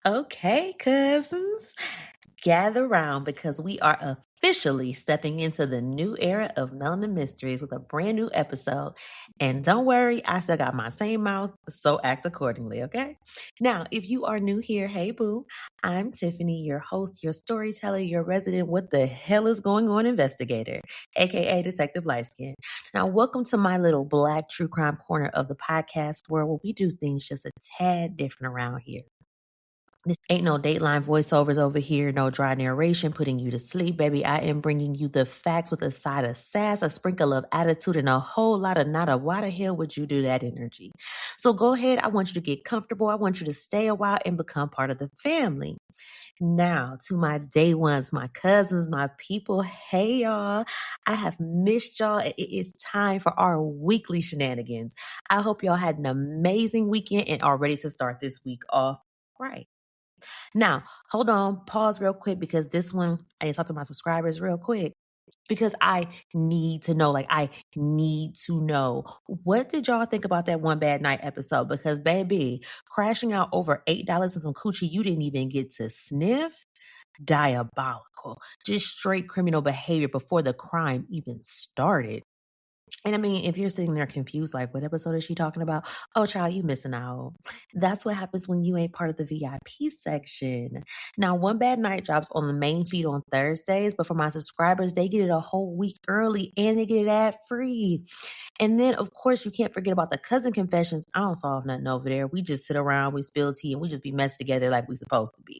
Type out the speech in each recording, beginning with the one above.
Okay, cousins, gather round because we are officially stepping into the new era of Melanin Mysteries with a brand new episode. And don't worry, I still got my same mouth, so act accordingly, okay? Now, if you are new here, hey boo, I'm Tiffany, your host, your storyteller, your resident what the hell is going on investigator, aka Detective Lightskin. Now, welcome to my little black true crime corner of the podcast world where we do things just a tad different around here. This ain't no Dateline voiceovers over here, no dry narration putting you to sleep, baby. I am bringing you the facts with a side of sass, a sprinkle of attitude, and a whole lot of not a why the hell would you do that energy. So go ahead. I want you to get comfortable. I want you to stay a while and become part of the family. Now, to my day ones, my cousins, my people, hey y'all. I have missed y'all. It is time for our weekly shenanigans. I hope y'all had an amazing weekend and are ready to start this week off right. Now, hold on, pause real quick because this one, I need to talk to my subscribers real quick because I need to know, I need to know, what did y'all think about that One Bad Night episode? Because, baby, crashing out over $8 in some coochie you didn't even get to sniff? Diabolical. Just straight criminal behavior before the crime even started. And I mean, if you're sitting there confused, like, what episode is she talking about? Oh, child, you missing out. That's what happens when you ain't part of the VIP section. Now, One Bad Night drops on the main feed on Thursdays, but for my subscribers, they get it a whole week early and they get it ad free. And then, of course, you can't forget about the cousin confessions. I don't solve nothing over there. We just sit around, we spill tea, and we just be messed together like we supposed to be.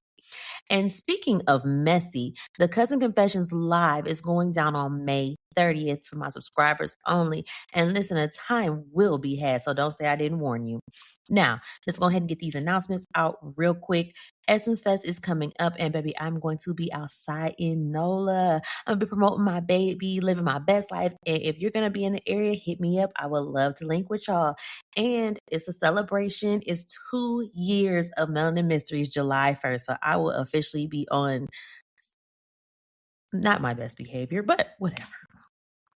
And speaking of messy, the Cousin Confessions Live is going down on May 30th for my subscribers only. And listen, a time will be had, so don't say I didn't warn you. Now, let's go ahead and get these announcements out real quick. Essence Fest is coming up, and baby, I'm going to be outside in NOLA. I'm going to be promoting my baby, living my best life. And if you're going to be in the area, hit me up. I would love to link with y'all. And it's a celebration. It's 2 years of Melanin Mysteries, July 1st. So I will officially be on not my best behavior, but whatever.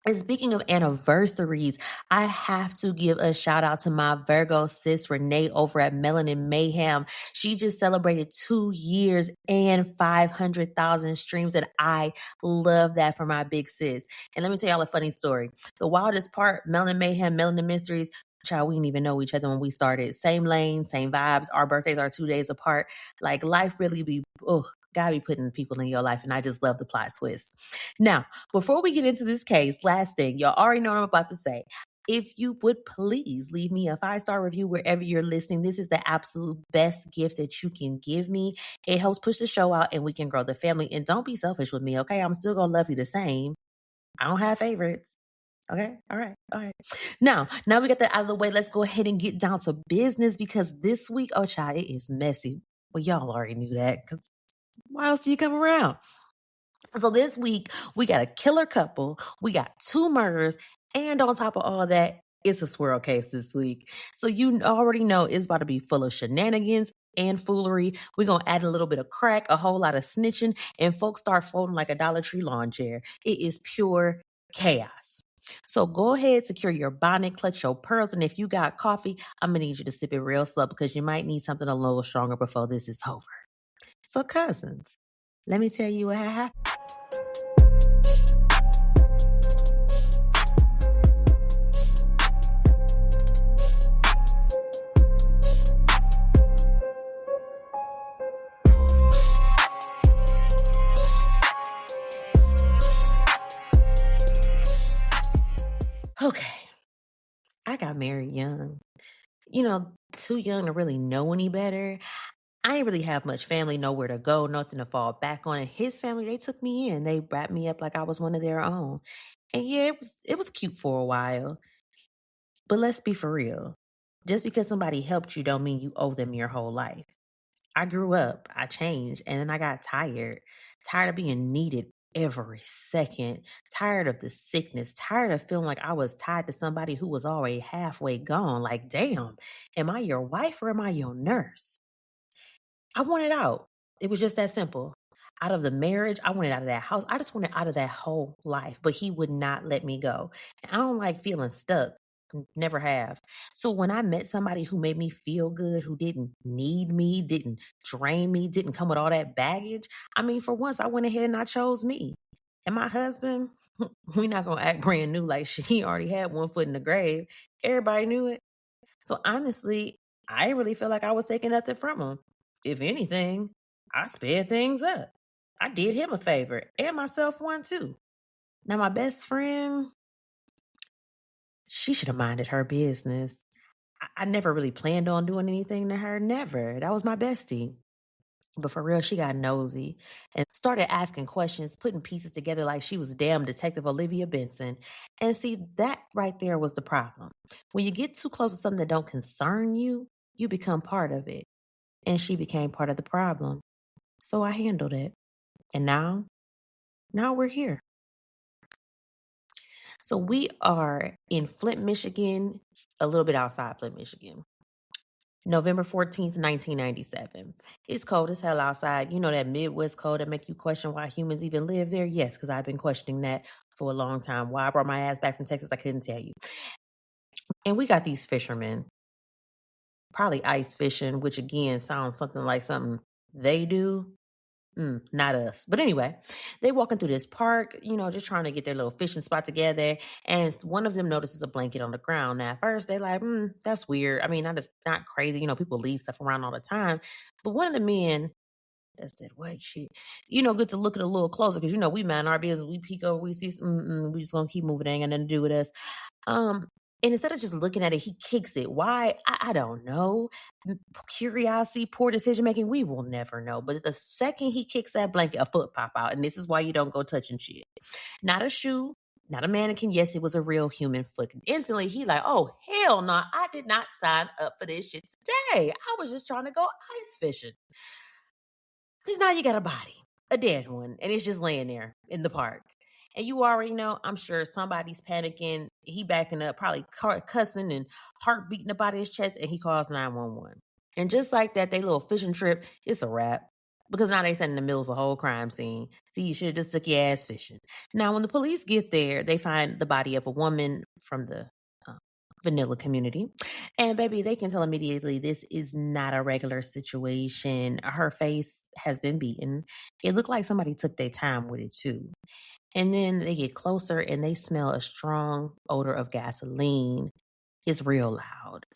And speaking of anniversaries, I have to give a shout out to my Virgo sis Renee over at Melanin Mayhem. She just celebrated 2 years and 500,000 streams, and I love that for my big sis. And let me tell y'all a funny story. The wildest part, Melanin Mayhem, Melanin Mysteries, child, we didn't even know each other when we started. Same lane, same vibes. Our birthdays are 2 days apart. Like, life really be, God be putting people in your life, and I just love the plot twist. Now, before we get into this case, last thing, y'all already know what I'm about to say. If you would please leave me a 5-star review wherever you're listening. This is the absolute best gift that you can give me. It helps push the show out and we can grow the family. And don't be selfish with me, okay? I'm still going to love you the same. I don't have favorites. Okay. All right. Now we got that out of the way. Let's go ahead and get down to business because this week, oh child, it is messy. Well, y'all already knew that because why else do you come around? So this week, we got a killer couple, we got 2 murders, and on top of all that, it's a swirl case this week. So you already know it's about to be full of shenanigans and foolery. We're going to add a little bit of crack, a whole lot of snitching, and folks start folding like a Dollar Tree lawn chair. It is pure chaos. So go ahead, secure your bonnet, clutch your pearls, and if you got coffee, I'm going to need you to sip it real slow because you might need something a little stronger before this is over. So cousins, let me tell you what happened. Okay, I got married young. Too young to really know any better. I ain't really have much family, nowhere to go, nothing to fall back on. And his family, they took me in. They wrapped me up like I was one of their own. And yeah, it was cute for a while. But let's be for real. Just because somebody helped you don't mean you owe them your whole life. I grew up, I changed, and then I got tired. Tired of being needed every second. Tired of the sickness. Tired of feeling like I was tied to somebody who was already halfway gone. Like, damn, am I your wife or am I your nurse? I wanted out. It was just that simple. Out of the marriage, I wanted out of that house. I just wanted out of that whole life, but he would not let me go. And I don't like feeling stuck. Never have. So when I met somebody who made me feel good, who didn't need me, didn't drain me, didn't come with all that baggage, I mean, for once, I went ahead and I chose me. And my husband, we're not gonna act brand new like he already had one foot in the grave. Everybody knew it. So honestly, I didn't really feel like I was taking nothing from him. If anything, I sped things up. I did him a favor and myself one too. Now my best friend, she should have minded her business. I never really planned on doing anything to her. Never. That was my bestie. But for real, she got nosy and started asking questions, putting pieces together like she was damn Detective Olivia Benson. And see, that right there was the problem. When you get too close to something that don't concern you, you become part of it. And she became part of the problem. So I handled it. And now we're here. So we are in Flint, Michigan, a little bit outside Flint, Michigan. November 14th, 1997. It's cold as hell outside. You know that Midwest cold that make you question why humans even live there? Yes, because I've been questioning that for a long time. Why I brought my ass back from Texas, I couldn't tell you. And we got these fishermen, probably ice fishing, which again sounds something like something they do. Not us. But anyway, they walking through this park, just trying to get their little fishing spot together. And one of them notices a blanket on the ground. Now, at first, they like, that's weird. I mean, not crazy. People leave stuff around all the time. But one of the men that said, wait, shit, good to look at a little closer because, we mind our business. We peek over, we see, we just going to keep moving. It ain't got nothing to do with us. Um, and instead of just looking at it, he kicks it. Why? I don't know. Curiosity, poor decision making, we will never know. But the second he kicks that blanket, a foot pop out. And this is why you don't go touching shit. Not a shoe, not a mannequin. Yes, it was a real human foot. Instantly, he like, oh, hell no. I did not sign up for this shit today. I was just trying to go ice fishing. Because now you got a body, a dead one, and it's just laying there in the park. And you already know, I'm sure somebody's panicking. He backing up, probably cussing and heart beating up out of his chest, and he calls 911. And just like that, they little fishing trip, it's a wrap. Because now they sat in the middle of a whole crime scene. See, you should have just took your ass fishing. Now, when the police get there, they find the body of a woman from the uh, vanilla community. And baby, they can tell immediately this is not a regular situation. Her face has been beaten. It looked like somebody took their time with it too. And then they get closer and they smell a strong odor of gasoline. It's real loud.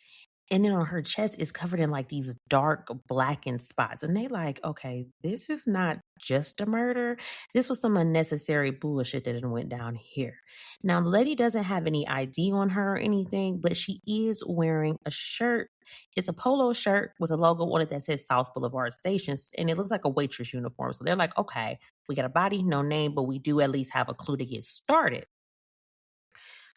And then on her chest is covered in like these dark blackened spots. And they like, okay, this is not just a murder. This was some unnecessary bullshit that went down here. Now, the lady doesn't have any ID on her or anything, but she is wearing a shirt. It's a polo shirt with a logo on it that says South Boulevard Stations. And it looks like a waitress uniform. So they're like, okay, we got a body, no name, but we do at least have a clue to get started.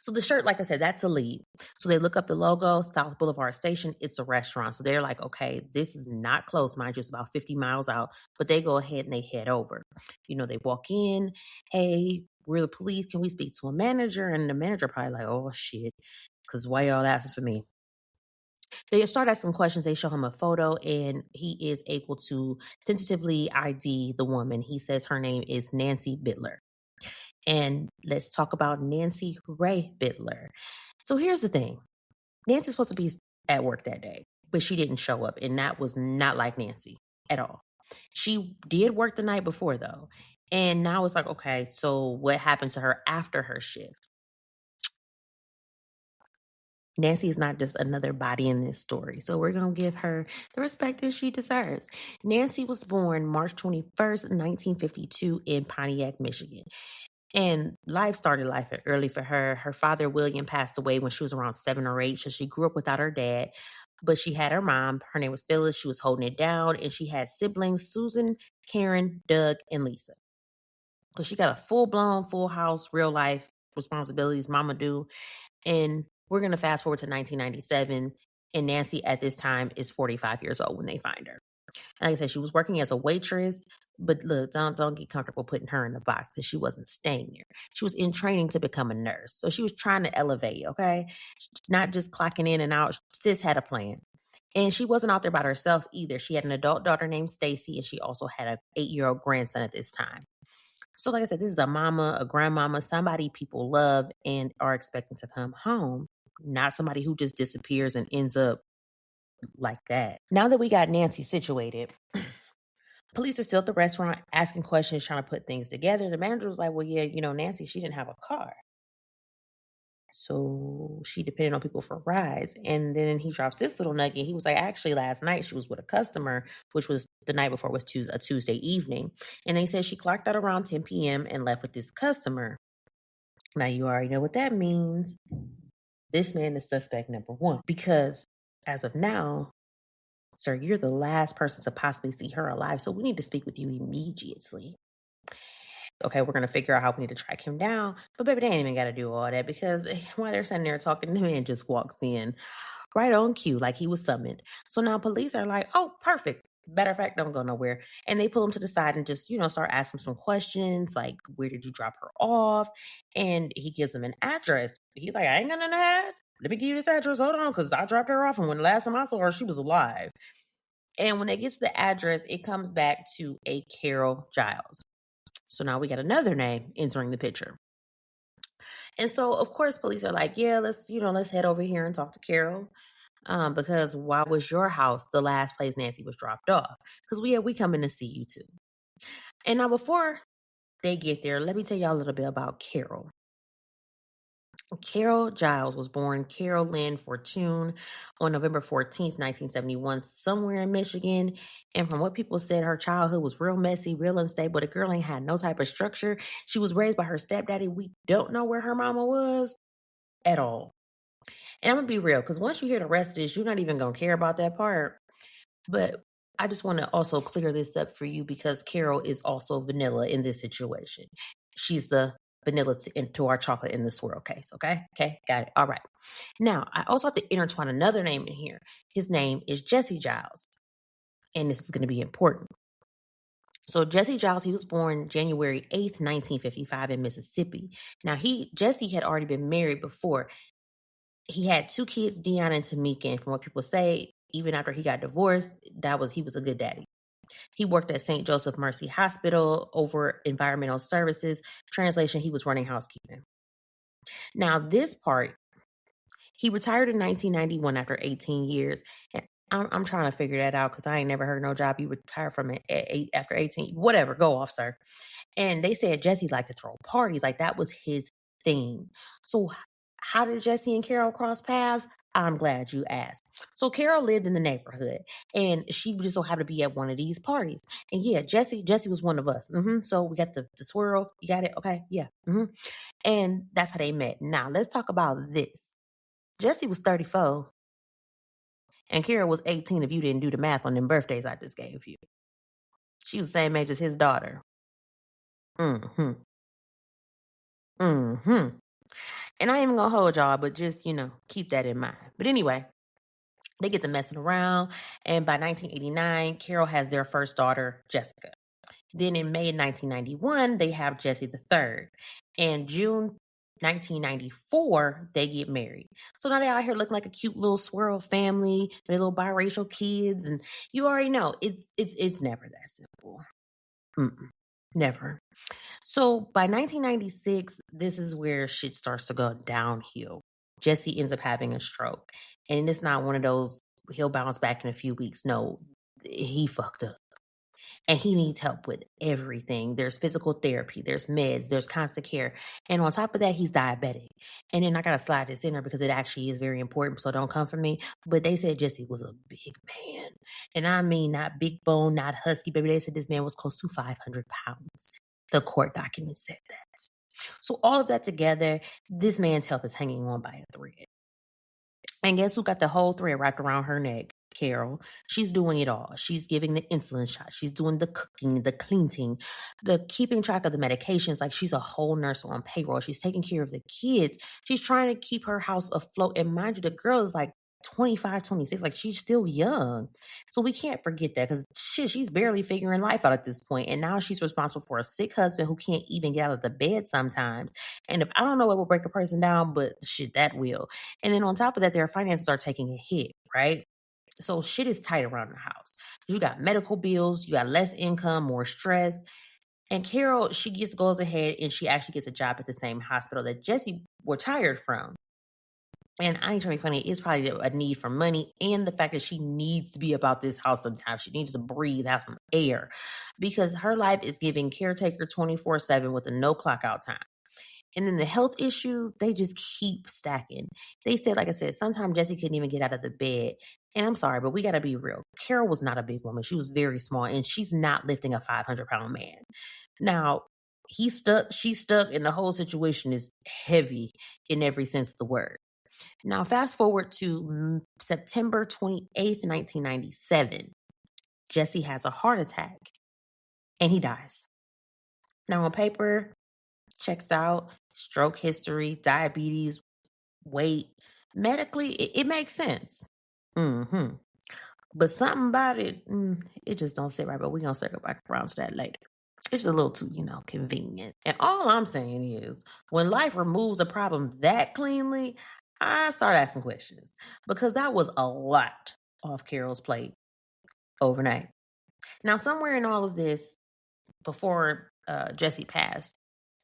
So the shirt, like I said, that's a lead. So they look up the logo, South Boulevard Station. It's a restaurant. So they're like, okay, this is not close, mind you, it's about 50 miles out. But they go ahead and they head over. They walk in. Hey, we're the police. Can we speak to a manager? And the manager probably like, oh shit, because why y'all asking for me? They start asking questions. They show him a photo, and he is able to tentatively ID the woman. He says her name is Nancy Bittler. And let's talk about Nancy Ray Bittler. So here's the thing. Nancy's supposed to be at work that day, but she didn't show up. And that was not like Nancy at all. She did work the night before, though. And now it's like, okay, so what happened to her after her shift? Nancy is not just another body in this story. So we're going to give her the respect that she deserves. Nancy was born March 21st, 1952 in Pontiac, Michigan. And life started life early for her. Her father, William, passed away when she was around 7 or 8. So she grew up without her dad. But she had her mom. Her name was Phyllis. She was holding it down. And she had siblings, Susan, Karen, Doug, and Lisa. So she got a full-blown, full house, real life responsibilities, mama do. And we're going to fast forward to 1997. And Nancy at this time is 45 years old when they find her. And like I said, she was working as a waitress, but look, don't get comfortable putting her in the box because she wasn't staying there. She was in training to become a nurse. So she was trying to elevate, okay? Not just clocking in and out. Sis had a plan. And she wasn't out there by herself either. She had an adult daughter named Stacy, and she also had an 8-year-old grandson at this time. So like I said, this is a mama, a grandmama, somebody people love and are expecting to come home. not somebody who just disappears and ends up like that. Now that we got Nancy situated, police are still at the restaurant asking questions, trying to put things together. The manager was like, well, yeah, Nancy, she didn't have a car. So she depended on people for rides. And then he drops this little nugget. He was like, actually, last night she was with a customer, which was the night before was a Tuesday evening. And they said she clocked out around 10 p.m. and left with this customer. Now, you already know what that means. This man is suspect number one. Because as of now, sir, you're the last person to possibly see her alive. So we need to speak with you immediately. Okay, we're going to figure out how we need to track him down. But baby, they ain't even got to do all that because while they're sitting there talking, the man just walks in right on cue like he was summoned. So now police are like, oh, perfect. Matter of fact, don't go nowhere. And they pull him to the side and just, start asking some questions like, where did you drop her off? And he gives them an address. He's like, I ain't got nothing to hide. Let me give you this address. Hold on, because I dropped her off. And when the last time I saw her, she was alive. And when they get to the address, it comes back to a Carol Giles. So now we got another name entering the picture. And so, of course, police are like, yeah, let's head over here and talk to Carol. Because why was your house the last place Nancy was dropped off? Because we coming to see you too. And now before they get there, let me tell y'all a little bit about Carol. Carol Giles was born Carol Lynn Fortune on November 14th, 1971, somewhere in Michigan. And from what people said, her childhood was real messy, real unstable. The girl ain't had no type of structure. She was raised by her stepdaddy. We don't know where her mama was at all. And I'm going to be real, because once you hear the rest of this, you're not even going to care about that part. But I just want to also clear this up for you because Carol is also vanilla in this situation. She's the vanilla into our chocolate in the swirl case. Okay, got it. All right. Now, I also have to intertwine another name in here. His name is Jesse Giles. And this is going to be important. So Jesse Giles, he was born January 8th, 1955 in Mississippi. Now, Jesse had already been married before. He had 2 kids, Dion and Tamika. And from what people say, even after he got divorced, he was a good daddy. He worked at St. Joseph Mercy Hospital over environmental services. Translation, he was running housekeeping. Now, this part, he retired in 1991 after 18 years. And I'm trying to figure that out because I ain't never heard no job you retired from it after 18. Whatever, go off, sir. And they said Jesse liked to throw parties. Like, that was his thing. So how did Jesse and Carol cross paths? I'm glad you asked. So Carol lived in the neighborhood and she just so happened to be at one of these parties. And yeah, Jesse was one of us. So we got the swirl. You got it? Okay. Yeah. And that's how they met. Now let's talk about this. Jesse was 34 and Carol was 18 if you didn't do the math on them birthdays I just gave you. She was the same age as his daughter. And I ain't even gonna hold y'all, but just, keep that in mind. But anyway, they get to messing around. And by 1989, Carol has their first daughter, Jessica. Then in May 1991, they have Jesse the third. And June 1994, they get married. So now they're out here looking like a cute little swirl family, their little biracial kids. And you already know, it's never that simple. Never. So by 1996, this is where shit starts to go downhill. Jesse ends up having a stroke. And it's not one of those, he'll bounce back in a few weeks. No, he fucked up. And he needs help with everything. There's physical therapy, there's meds, there's constant care. And on top of that, he's diabetic. And then I got to slide this in there because it actually is very important. So don't come for me. But they said Jesse was a big man. And I mean, not big bone, not husky, baby. They said this man was close to 500 pounds. The court documents said that. So all of that together, this man's health is hanging on by a thread. And guess who got the whole thread wrapped around her neck? Carol. She's doing it all. She's giving the insulin shot. She's doing the cooking, the cleaning, the keeping track of the medications. Like, she's a whole nurse on payroll. She's taking care of the kids. She's trying to keep her house afloat. And mind you, the girl is like 25, 26. Like, she's still young. So we can't forget that because she's barely figuring life out at this point. And now she's responsible for a sick husband who can't even get out of the bed sometimes. And if I don't know what will break a person down, but shit, that will. And then on top of that, their finances are taking a hit, right? So shit is tight around the house. You got medical bills, you got less income, more stress. And Carol, she goes ahead and she actually gets a job at the same hospital that Jesse retired from. And I ain't trying to be funny, it's probably a need for money and the fact that she needs to be about this house sometimes. She needs to breathe, have some air, because her life is giving caretaker 24/7 with a no clock out time. And then the health issues, they just keep stacking. They said, like I said, sometimes Jessie couldn't even get out of the bed. And I'm sorry, but we got to be real. Carol was not a big woman. She was very small, and she's not lifting a 500-pound man. Now, he's stuck, she's stuck, and the whole situation is heavy in every sense of the word. Now, fast forward to September 28th, 1997. Jessie has a heart attack, and he dies. Now, on paper, checks out, stroke history, diabetes, weight. Medically, it makes sense. But something about it, it just don't sit right. But we're going to circle back around to that later. It's a little too, convenient. And all I'm saying is, when life removes a problem that cleanly, I start asking questions. Because that was a lot off Carol's plate overnight. Now, somewhere in all of this, before Jessie passed,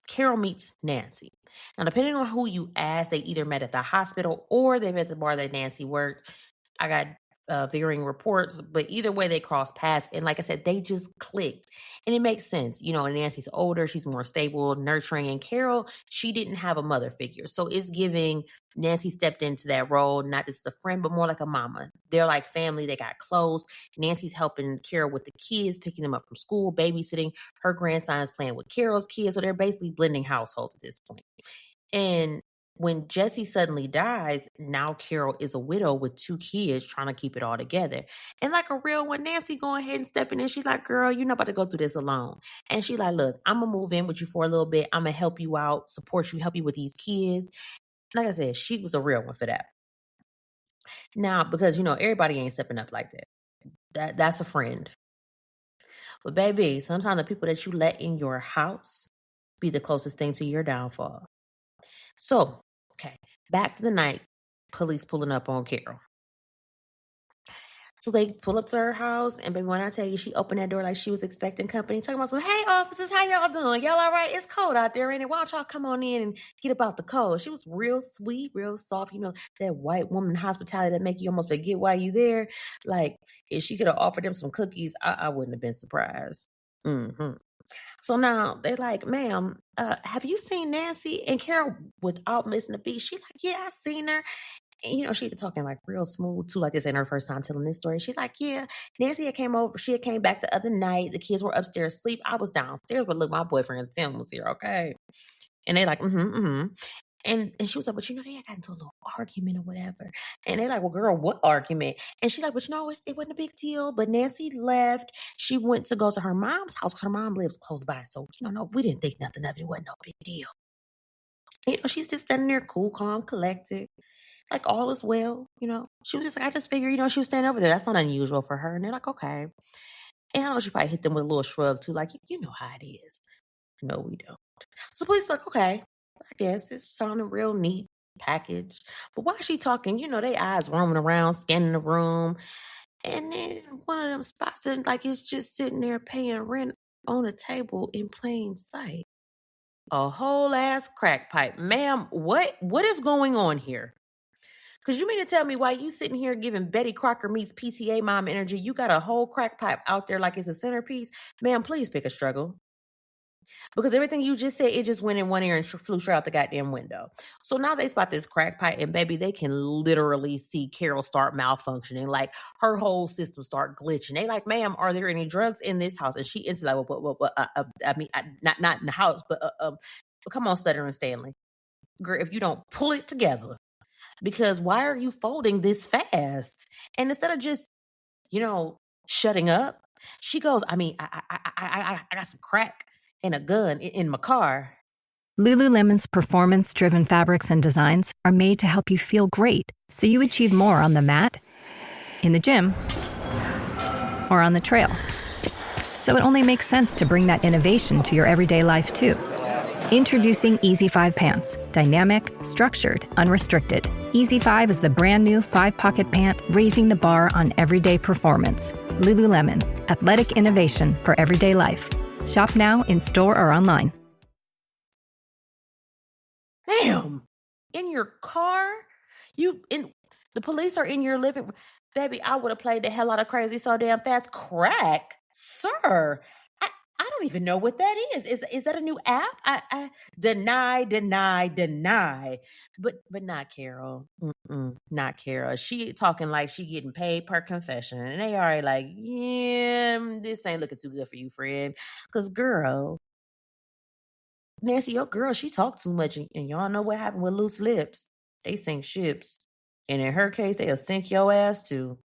Carol meets Nancy. Now, depending on who you ask, they either met at the hospital or they met at the bar that Nancy worked. I got varying reports, but either way, they crossed paths. And like I said, they just clicked. And it makes sense. Nancy's older, she's more stable, nurturing. And Carol, she didn't have a mother figure. So it's giving Nancy stepped into that role, not just a friend, but more like a mama. They're like family. They got close. Nancy's helping Carol with the kids, picking them up from school, babysitting. Her grandson is playing with Carol's kids. So they're basically blending households at this point. And when Jessie suddenly dies, now Carol is a widow with 2 kids trying to keep it all together. And like a real one, Nancy going ahead and stepping in. She's like, girl, you're not about to go through this alone. And she's like, look, I'm going to move in with you for a little bit. I'm going to help you out, support you, help you with these kids. Like I said, she was a real one for that. Now, because, everybody ain't stepping up like that. That's a friend. But baby, sometimes the people that you let in your house be the closest thing to your downfall. So, okay, back to the night, police pulling up on Carol. So they pull up to her house, and baby, when I tell you, she opened that door like she was expecting company, talking about some, hey, officers, how y'all doing? Y'all all right? It's cold out there, ain't it? Why don't y'all come on in and get about the cold? She was real sweet, real soft, that white woman hospitality that make you almost forget why you there. Like, if she could have offered them some cookies, I wouldn't have been surprised. So now they're like, ma'am, have you seen Nancy? And Carol, without missing a beat, she's like, yeah, I seen her. And, she talking like real smooth too, like this ain't her first time telling this story. She's like, yeah, Nancy had came over. She had came back the other night. The kids were upstairs asleep. I was downstairs, but look, my boyfriend Tim was here, okay? And they like, And she was like, but they had gotten into a little argument or whatever. And they're like, well, girl, what argument? And she's like, but it wasn't a big deal. But Nancy left. She went to go to her mom's house because her mom lives close by. So, no, we didn't think nothing of it. It wasn't no big deal. She's just standing there cool, calm, collected. Like all is well, She was just like, I just figured, she was standing over there. That's not unusual for her. And they're like, okay. And I know she probably hit them with a little shrug too. Like, you know how it is. No, we don't. So the police are like, okay. I guess it's sounding real neat package. But while she talking, they eyes roaming around, scanning the room. And then one of them spots it like it's just sitting there paying rent on a table in plain sight. A whole ass crack pipe. Ma'am, what is going on here? Because you mean to tell me while you sitting here giving Betty Crocker meets PTA mom energy, you got a whole crack pipe out there like it's a centerpiece? Ma'am, please pick a struggle. Because everything you just said, it just went in one ear and flew straight out the goddamn window. So now they spot this crack pipe, and baby, they can literally see Carol start malfunctioning. Like her whole system start glitching. They like, ma'am, are there any drugs in this house? And she instantly like, not in the house, but come on, Stuttering Stanley. Girl, if you don't pull it together, because why are you folding this fast? And instead of just, shutting up, she goes, I got some crack and a gun in my car. Lululemon's performance-driven fabrics and designs are made to help you feel great, so you achieve more on the mat, in the gym, or on the trail. So it only makes sense to bring that innovation to your everyday life, too. Introducing Easy 5 pants. Dynamic, structured, unrestricted. Easy 5 is the brand new 5-pocket pant, raising the bar on everyday performance. Lululemon. Athletic innovation for everyday life. Shop now, in store or online. Damn. In your car? The police are in your living room. Baby, I would have played the hell out of Crazy So Damn Fast. Crack? Sir. I don't even know what that is. Is that a new app? I deny, deny, deny. But not Carol. Not Carol. She talking like she getting paid per confession. And they already like, yeah, this ain't looking too good for you, friend. Because, girl, Nancy, your girl, she talked too much. And y'all know what happened with loose lips. They sink ships. And in her case, they'll sink your ass too.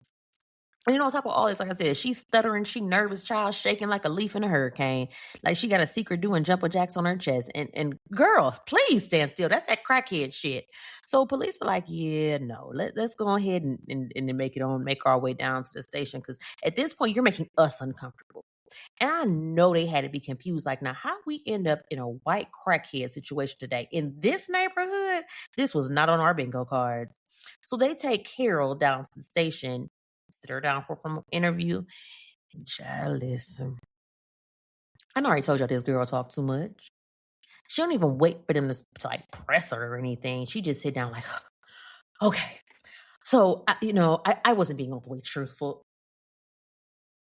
And on top of all this, like I said, she's stuttering, she nervous, child shaking like a leaf in a hurricane. Like she got a secret doing jumper jacks on her chest. And girls, please stand still. That's that crackhead shit. So police are like, yeah, no, let's go ahead and make our way down to the station. Because at this point, you're making us uncomfortable. And I know they had to be confused. Like, now, how we end up in a white crackhead situation today in this neighborhood? This was not on our bingo cards. So they take Carol down to the station, sit her down for an interview. And child, listen. I know I already told y'all this girl talk too much. She don't even wait for them to like press her or anything. She just sit down like, okay. So, I wasn't being all the way truthful.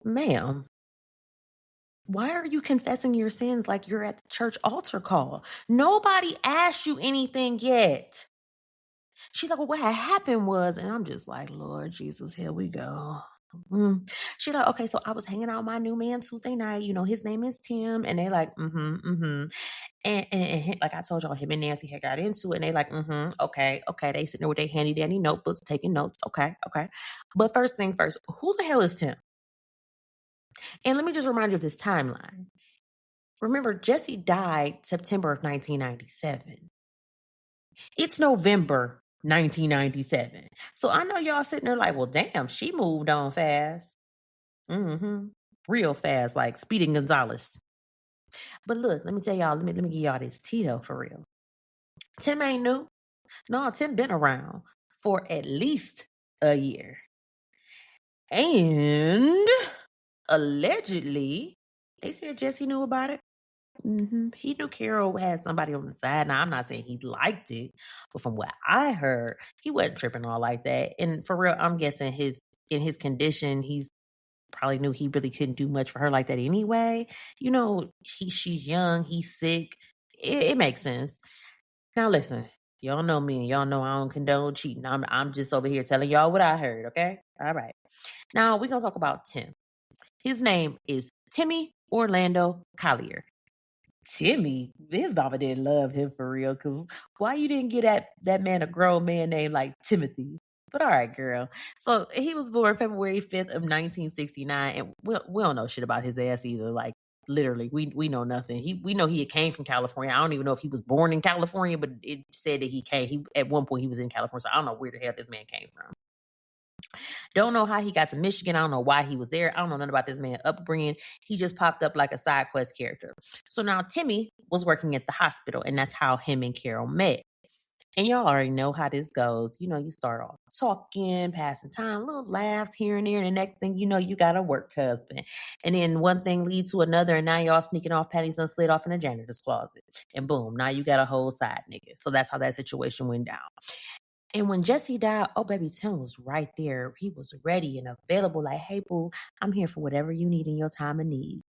Ma'am, why are you confessing your sins like you're at the church altar call? Nobody asked you anything yet. She's like, well, what had happened was, and I'm just like, Lord Jesus, here we go. She's like, okay, so I was hanging out with my new man Tuesday night. His name is Tim. And they like, And like I told y'all, him and Nancy had got into it. And they like, okay. They sitting there with their handy dandy notebooks, taking notes. Okay. But first thing first, who the hell is Tim? And let me just remind you of this timeline. Remember, Jesse died September of 1997. It's November 1997. So I know y'all sitting there like, well, damn, she moved on fast. Real fast, like Speedy Gonzalez. But look, let me tell y'all, let me give y'all this Tito for real. Tim ain't new. No, Tim been around for at least a year. And allegedly, they said Jesse knew about it. He knew Carol had somebody on the side. Now, I'm not saying he liked it, but from what I heard, he wasn't tripping all like that. And for real, I'm guessing in his condition, he's probably knew he really couldn't do much for her like that anyway. She's young, he's sick. It makes sense. Now, listen, y'all know me, and y'all know I don't condone cheating. I'm just over here telling y'all what I heard. Okay, all right. Now we're gonna talk about Tim. His name is Timmy Orlando Collier. Timmy, his mama didn't love him for real. Cause why you didn't get that man a grown man named like Timothy? But all right, girl. So he was born February 5th of 1969, and we don't know shit about his ass either. Like literally, we know nothing. We know he came from California. I don't even know if he was born in California, but it said that he came. He at one point he was in California. So I don't know where the hell this man came from. Don't know how he got to Michigan. I don't know why he was there. I don't know nothing about this man's upbringing. He just popped up like a side quest character. So now Timmy was working at the hospital, and that's how him and Carol met. And y'all already know how this goes. You start off talking, passing time, little laughs here and there. And the next thing you know, you got a work husband. And then one thing leads to another. And now y'all sneaking off panties and slid off in the janitor's closet. And boom, now you got a whole side nigga. So that's how that situation went down. And when Jesse died, oh, baby, Tim was right there. He was ready and available. Like, hey, boo, I'm here for whatever you need in your time of need.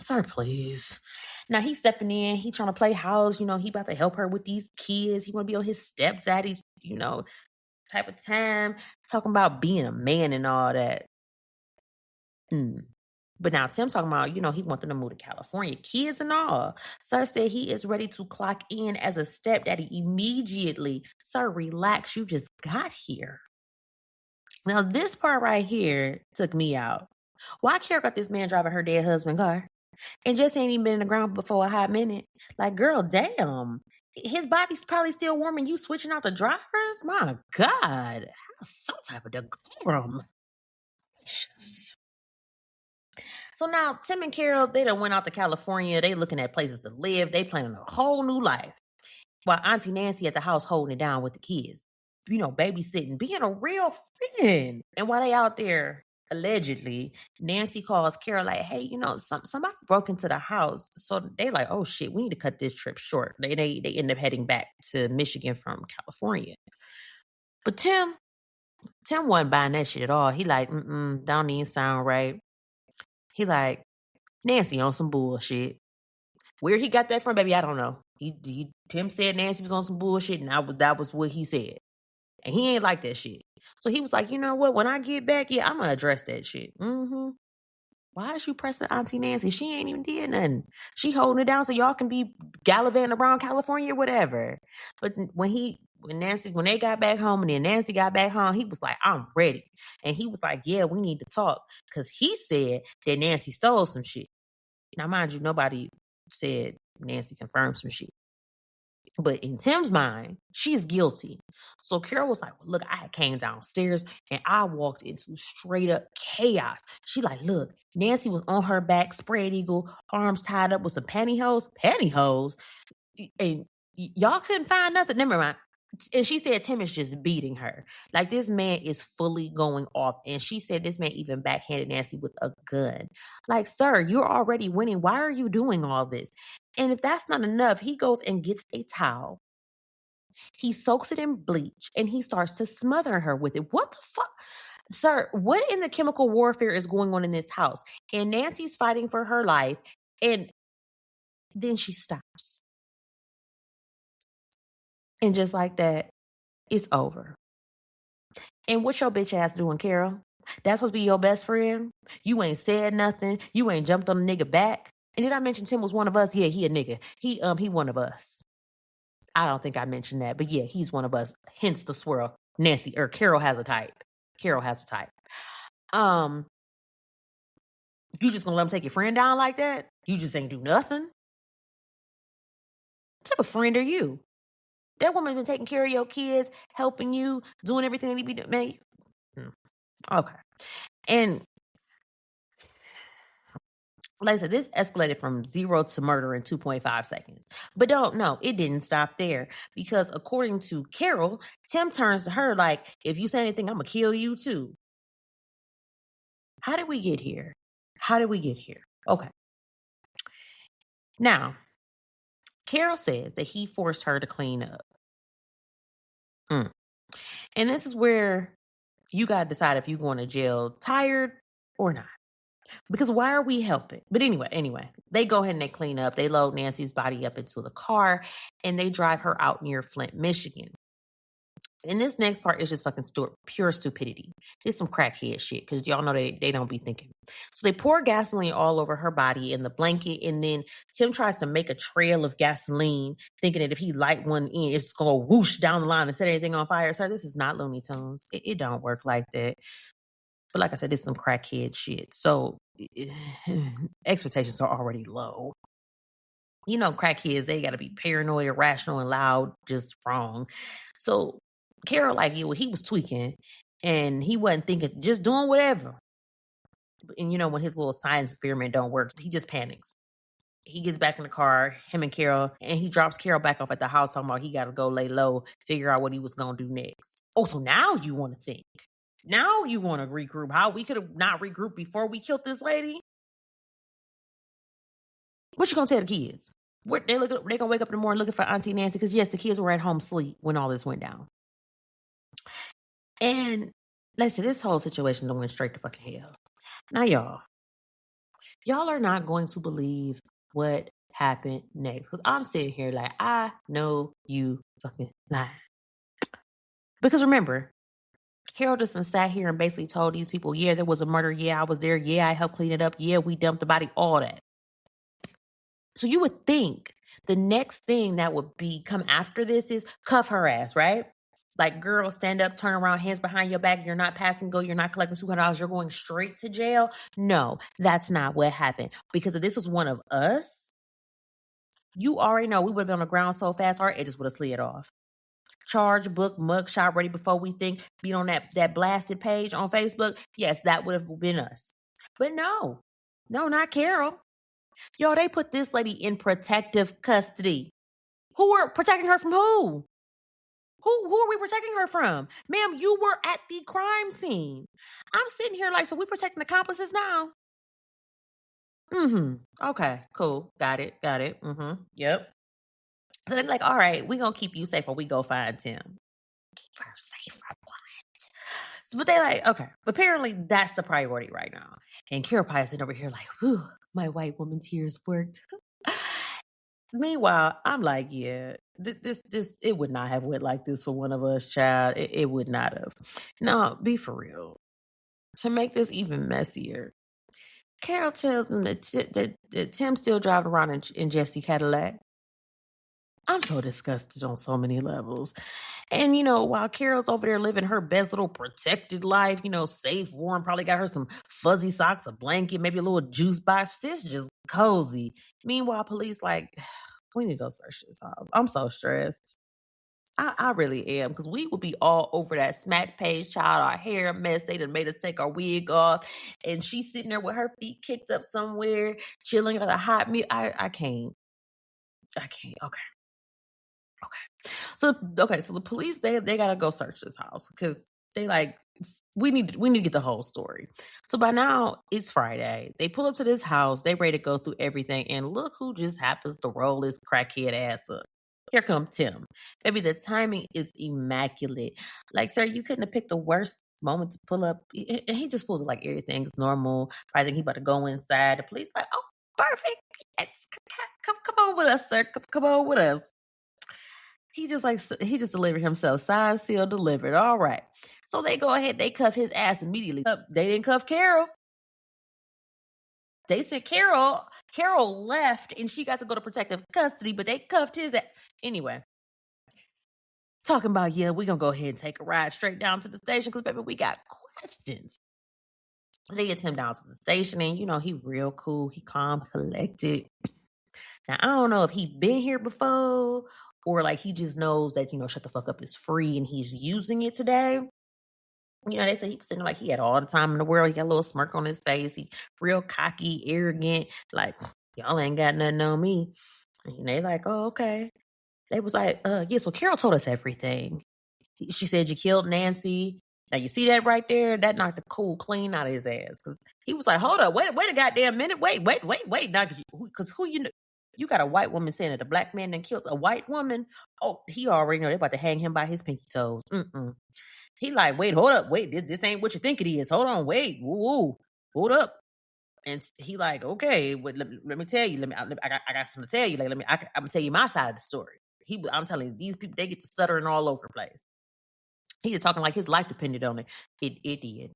Sir, please. Now he's stepping in. He trying to play house. He about to help her with these kids. He want to be on his stepdaddy's, type of time. Talking about being a man and all that. But now Tim's talking about, he wants them to move to California, kids and all. Sir said he is ready to clock in as a stepdaddy immediately. Sir, relax. You just got here. Now, this part right here took me out. Why Carol got this man driving her dead husband car? And just ain't even been in the ground before a hot minute. Like, girl, damn. His body's probably still warm and you switching out the drivers? My God. Some type of decorum. So now Tim and Carol, they done went out to California. They looking at places to live. They planning a whole new life. While Auntie Nancy at the house holding it down with the kids. Babysitting, being a real friend. And while they out there, allegedly, Nancy calls Carol like, hey, somebody broke into the house. So they like, oh shit, we need to cut this trip short. They end up heading back to Michigan from California. But Tim wasn't buying that shit at all. He like, don't even sound right. He like, Nancy on some bullshit. Where he got that from, baby, I don't know. Tim said Nancy was on some bullshit, and that was what he said. And he ain't like that shit. So he was like, you know what? When I get back, yeah, I'm going to address that shit. Why is you pressing Auntie Nancy? She ain't even did nothing. She holding it down so y'all can be gallivanting around California or whatever. But when they got back home and then Nancy got back home, he was like, I'm ready. And he was like, yeah, we need to talk. Because he said that Nancy stole some shit. Now, mind you, nobody said Nancy confirmed some shit. But in Tim's mind, she's guilty. So Carol was like, well, look, I came downstairs and I walked into straight up chaos. She like, look, Nancy was on her back, spread eagle, arms tied up with some pantyhose. Pantyhose? And y'all couldn't find nothing. Never mind. And she said Tim is just beating her. Like, this man is fully going off. And she said this man even backhanded Nancy with a gun. Like, sir, you're already winning. Why are you doing all this? And if that's not enough, he goes and gets a towel. He soaks it in bleach and he starts to smother her with it. What the fuck? Sir, what in the chemical warfare is going on in this house? And Nancy's fighting for her life. And then she stops. And just like that, it's over. And what your bitch ass doing, Carol? That's supposed to be your best friend? You ain't said nothing. You ain't jumped on the nigga back. And did I mention Tim was one of us? Yeah, he a nigga. He one of us. I don't think I mentioned that, but yeah, he's one of us. Hence the swirl. Nancy or Carol has a type. Carol has a type. You just gonna let him take your friend down like that? You just ain't do nothing? What type of friend are you? That woman's been taking care of your kids, helping you, doing everything that be doing. Man, okay. And like I said, this escalated from 0 to murder in 2.5 seconds. But it didn't stop there. Because according to Carol, Tim turns to her like, if you say anything, I'm going to kill you too. How did we get here? Okay. Now, Carol says that he forced her to clean up. And this is where you got to decide if you're going to jail tired or not. Because why are we helping? But anyway, they go ahead and they clean up. They load Nancy's body up into the car and they drive her out near Flint, Michigan. And this next part is just fucking pure stupidity. It's some crackhead shit because y'all know they don't be thinking. So they pour gasoline all over her body in the blanket, and then Tim tries to make a trail of gasoline, thinking that if he light one in, it's going to whoosh down the line and set anything on fire. Sir, this is not Looney Tunes. It don't work like that. But like I said, it's some crackhead shit. So expectations are already low. You know, crackheads, they got to be paranoid, irrational, and loud, just wrong. So Carol, like you, he was tweaking and he wasn't thinking, just doing whatever. And you know, when his little science experiment don't work, he just panics. He gets back in the car, him and Carol, and he drops Carol back off at the house talking about he got to go lay low, figure out what he was going to do next. Oh, so now you want to think. Now you want to regroup. How we could have not regrouped before we killed this lady? What you going to tell the kids? They going to wake up in the morning looking for Auntie Nancy because, yes, the kids were at home asleep when all this went down. And let's say this whole situation went straight to fucking hell. Now, y'all are not going to believe what happened next. Because I'm sitting here like, I know you fucking lying. Because remember, Carol just sat here and basically told these people, yeah, there was a murder. Yeah, I was there. Yeah, I helped clean it up. Yeah, we dumped the body, all that. So you would think the next thing that would come after this is cuff her ass, right? Like, girl, stand up, turn around, hands behind your back. You're not passing go. You're not collecting $200. You're going straight to jail. No, that's not what happened. Because if this was one of us, you already know we would have been on the ground so fast, our edges would have slid off. Charge, book, mug shot ready before we think, be on that blasted page on Facebook. Yes, that would have been us. But no, not Carol. Yo, they put this lady in protective custody. Who were protecting her from who? Who are we protecting her from? Ma'am, you were at the crime scene. I'm sitting here like, so we protecting accomplices now? Okay, cool. Got it. Yep. So they're like, all right, we're going to keep you safe while we go find Tim. keep her safe from what? But they like, okay, apparently that's the priority right now. And Carol Pie is sitting over here like, whew, my white woman tears worked. Meanwhile, I'm like, yeah, this, it would not have went like this for one of us, child. It would not have. No, be for real. To make this even messier, Carol tells them that Tim's still driving around in Jesse Cadillac. I'm so disgusted on so many levels. And, while Carol's over there living her best little protected life, safe, warm, probably got her some fuzzy socks, a blanket, maybe a little juice box. Sis just cozy. Meanwhile, police like, we need to go search this house. I'm so stressed. I really am, because we would be all over that smack page, child. Our hair a mess. They done made us take our wig off. And she's sitting there with her feet kicked up somewhere, chilling at a hot meal. I can't. Okay. So the police they gotta go search this house because they like we need to get the whole story. So by now it's Friday. They pull up to this house. They ready to go through everything, and look who just happens to roll his crackhead ass up. Here come Tim. Baby, the timing is immaculate. Like, sir, you couldn't have picked the worst moment to pull up. And he just pulls it like everything's normal. I think he about to go inside. The police like, oh, perfect. Yes. Come on with us, sir. Come on with us. He just delivered himself. Signed, sealed, delivered. All right. So they go ahead, they cuff his ass immediately. They didn't cuff Carol. They said Carol left and she got to go to protective custody, but they cuffed his ass. Anyway, talking about, yeah, we're going to go ahead and take a ride straight down to the station because, baby, we got questions. They get him down to the station and, he real cool. He calm, collected. Now, I don't know if he been here before or like he just knows that, shut the fuck up is free and he's using it today. They say he was sitting like he had all the time in the world. He got a little smirk on his face. He real cocky, arrogant, like, y'all ain't got nothing on me. And they like, oh, okay. They was like, yeah, so Carol told us everything. She said you killed Nancy. Now you see that right there? That knocked the cool clean out of his ass. Because he was like, hold up, wait a goddamn minute. Wait. Now, because who you know? You got a white woman saying that a black man then killed a white woman. Oh, he already know they're about to hang him by his pinky toes. He like, wait, hold up, wait, this ain't what you think it is. Hold on, wait, woo, hold up. And he like, okay, let me tell you. I got something to tell you. Like, I'm gonna tell you my side of the story. I'm telling you, these people, they get to stuttering all over the place. He was talking like his life depended on it. It did.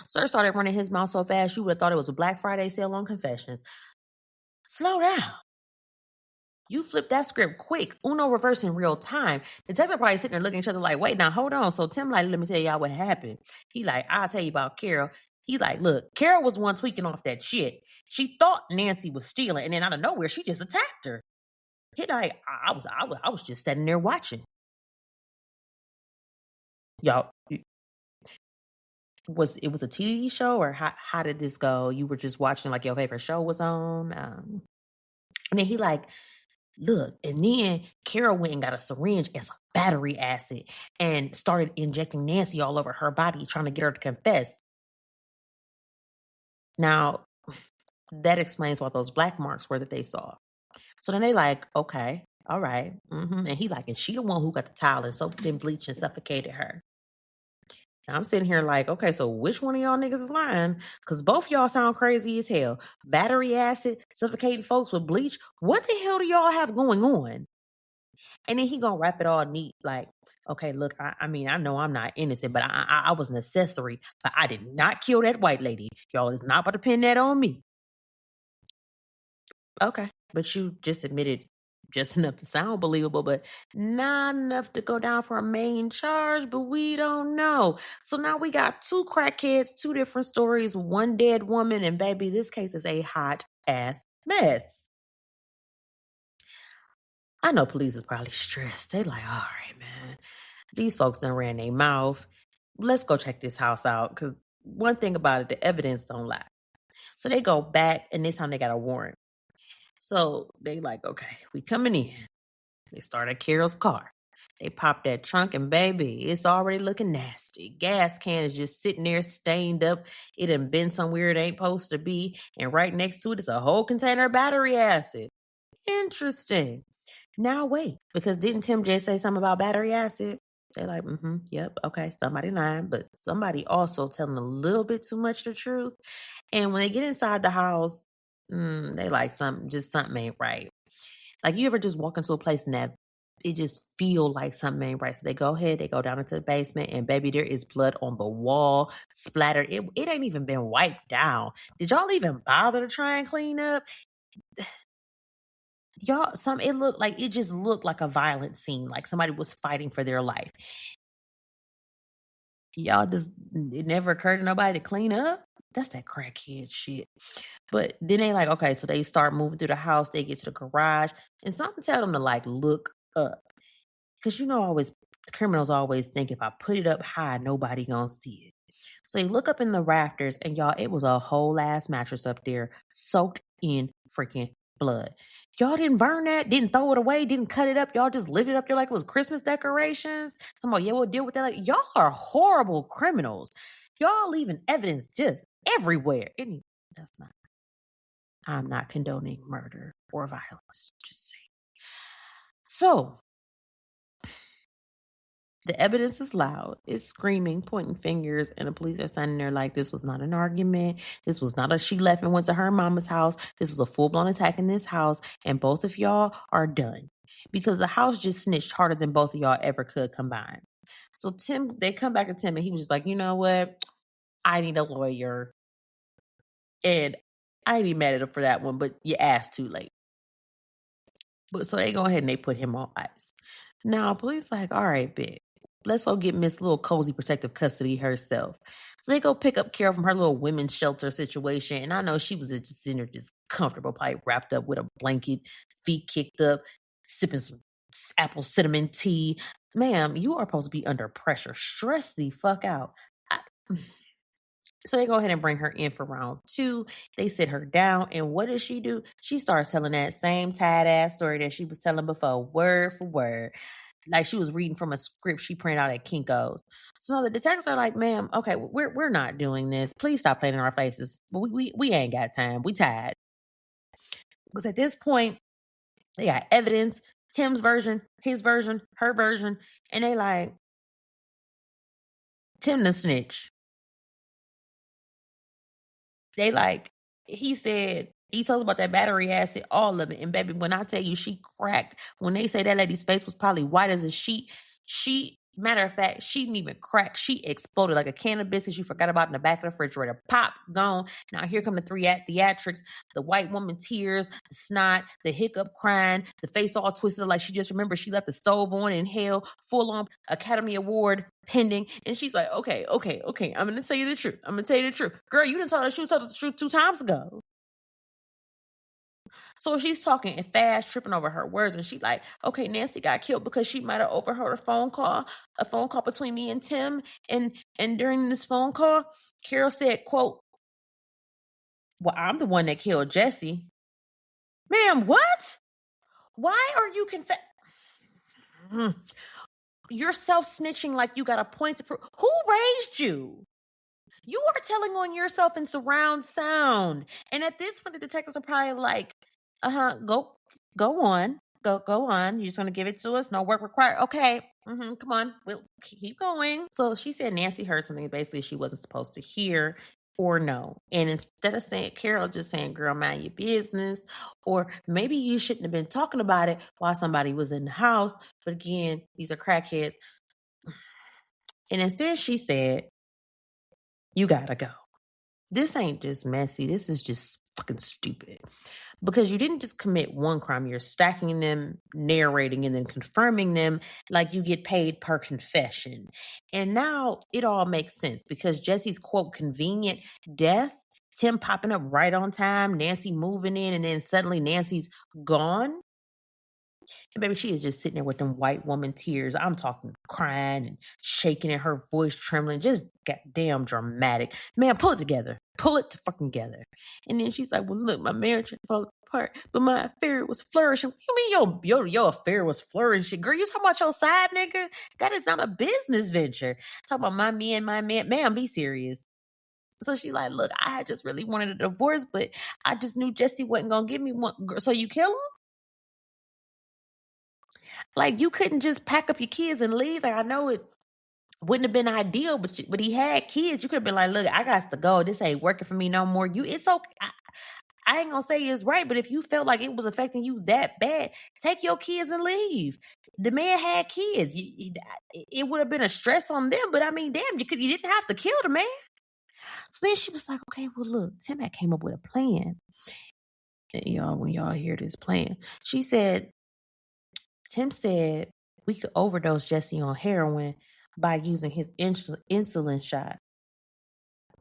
Sir started running his mouth so fast you would have thought it was a Black Friday sale on confessions. Slow down. You flip that script quick. Uno reverse in real time. The detective probably sitting there looking at each other like, wait, now hold on. So Tim like, let me tell y'all what happened. He like, I'll tell you about Carol. He like, look, Carol was the one tweaking off that shit. She thought Nancy was stealing, and then out of nowhere, she just attacked her. He like, I was just sitting there watching. Y'all, it was a TV show, or how did this go? You were just watching like your favorite show was on? And then he like, look, and then Carol went and got a syringe and some battery acid and started injecting Nancy all over her body, trying to get her to confess. Now, that explains what those black marks were that they saw. So then they like, okay, all right. And he like, and she the one who got the towel and soaked in bleach and suffocated her. Now I'm sitting here like, okay, so which one of y'all niggas is lying? Because both y'all sound crazy as hell. Battery acid, suffocating folks with bleach. What the hell do y'all have going on? And then he gonna wrap it all neat, like, okay, look, I mean, I know I'm not innocent, but I was an accessory, but I did not kill that white lady. Y'all is not about to pin that on me. Okay, but you just admitted just enough to sound believable, but not enough to go down for a main charge, but we don't know. So now we got two crackheads, two different stories, one dead woman, and baby, this case is a hot ass mess. I know police is probably stressed. They like, all right, man, these folks done ran their mouth. Let's go check this house out. Because one thing about it, the evidence don't lie. So they go back, and this time they got a warrant. So they like, okay, we coming in. They start at Carol's car. They pop that trunk, and baby, it's already looking nasty. Gas can is just sitting there stained up. It done been somewhere it ain't supposed to be. And right next to it is a whole container of battery acid. Interesting. Now wait, because didn't Tim just say something about battery acid? They like, yep, okay, somebody lying, but somebody also telling a little bit too much the truth. And when they get inside the house, they like something ain't right. Like you ever just walk into a place and that it just feel like something ain't right. So they go ahead, they go down into the basement, and baby, there is blood on the wall, splattered. It ain't even been wiped down. Did y'all even bother to try and clean up? Y'all, it just looked like a violent scene, like somebody was fighting for their life. Y'all just, it never occurred to nobody to clean up. That's that crackhead shit. But then they like, okay, so they start moving through the house. They get to the garage, and something tell them to like look up, because criminals always think if I put it up high, nobody gonna see it. So they look up in the rafters, and y'all, it was a whole ass mattress up there, soaked in freaking blood. Y'all didn't burn that, didn't throw it away, didn't cut it up. Y'all just lifted it up there like it was Christmas decorations. Come on, yeah, we'll deal with that. Like, y'all are horrible criminals. Y'all leaving evidence just everywhere. Anyway, I'm not condoning murder or violence. Just saying. So the evidence is loud. It's screaming, pointing fingers, and the police are standing there like this was not an argument. This was not she left and went to her mama's house. This was a full-blown attack in this house, and both of y'all are done. Because the house just snitched harder than both of y'all ever could combine. So they come back to Tim, and he was just like, you know what? I need a lawyer. And I ain't even mad at him for that one, but you asked too late. But so they go ahead and they put him on ice. Now, police like, all right, bitch. Let's go get Miss Little Cozy Protective Custody herself. So they go pick up Carol from her little women's shelter situation. And I know she was just in her just comfortable, probably wrapped up with a blanket, feet kicked up, sipping some apple cinnamon tea. Ma'am, you are supposed to be under pressure. Stress the fuck out. So they go ahead and bring her in for round 2. They sit her down, and what does she do? She starts telling that same tight-ass story that she was telling before, word for word. Like she was reading from a script she printed out at Kinko's. So the detectives are like, ma'am, okay, we're not doing this. Please stop playing in our faces. We ain't got time. We tired. Because at this point, they got evidence, Tim's version, his version, her version, and they like, Tim the snitch. They like, he said, he told about that battery acid, all of it. And baby, when I tell you she cracked, when they say that lady's face was probably white as a sheet, matter of fact, she didn't even crack. She exploded like a can of biscuits you forgot about in the back of the refrigerator. Pop, gone. Now here come the theatrics, the white woman tears, the snot, the hiccup crying, the face all twisted like she just remembered she left the stove on in hell, full on Academy Award pending. And she's like, okay. I'm going to tell you the truth. Girl, you didn't tell the truth 2 times ago. So she's talking and fast, tripping over her words, and she like, okay, Nancy got killed because she might have overheard a phone call between me and Tim, and during this phone call, Carol said, quote, well, I'm the one that killed Jesse. Ma'am, what? Why are you You're self-snitching like you got a point to prove. Who raised you? You are telling on yourself in surround sound. And at this point, the detectives are probably like, go on. Go on. You're just going to give it to us? No work required. Okay. Come on. We'll keep going. So she said Nancy heard something basically she wasn't supposed to hear or know. And instead of saying, Carol just saying, girl, mind your business. Or maybe you shouldn't have been talking about it while somebody was in the house. But again, these are crackheads. And instead she said, you gotta go. This ain't just messy. This is just fucking stupid. Because you didn't just commit one crime. You're stacking them, narrating, and then confirming them like you get paid per confession. And now it all makes sense because Jesse's, quote, convenient death, Tim popping up right on time, Nancy moving in, and then suddenly Nancy's gone. And baby, she is just sitting there with them white woman tears. I'm talking crying and shaking and her voice trembling. Just goddamn dramatic. Man, pull it together. Pull it to fucking together. And then she's like, well, look, my marriage fell apart, but my affair was flourishing. You mean your affair was flourishing? Girl, you talking about your side nigga? That is not a business venture. Talking about my man. Ma'am, be serious. So she like, look, I just really wanted a divorce, but I just knew Jesse wasn't going to give me one. Girl, so you kill him? Like, you couldn't just pack up your kids and leave. Like, I know it wouldn't have been ideal, but he had kids. You could have been like, look, I got to go. This ain't working for me no more. It's okay. I ain't gonna say it's right, but if you felt like it was affecting you that bad, take your kids and leave. The man had kids. It would have been a stress on them, but I mean, damn, you didn't have to kill the man. So then she was like, okay, well, look, Tim had came up with a plan. And when y'all hear this plan, she said, Tim said we could overdose Jesse on heroin by using his insulin shot.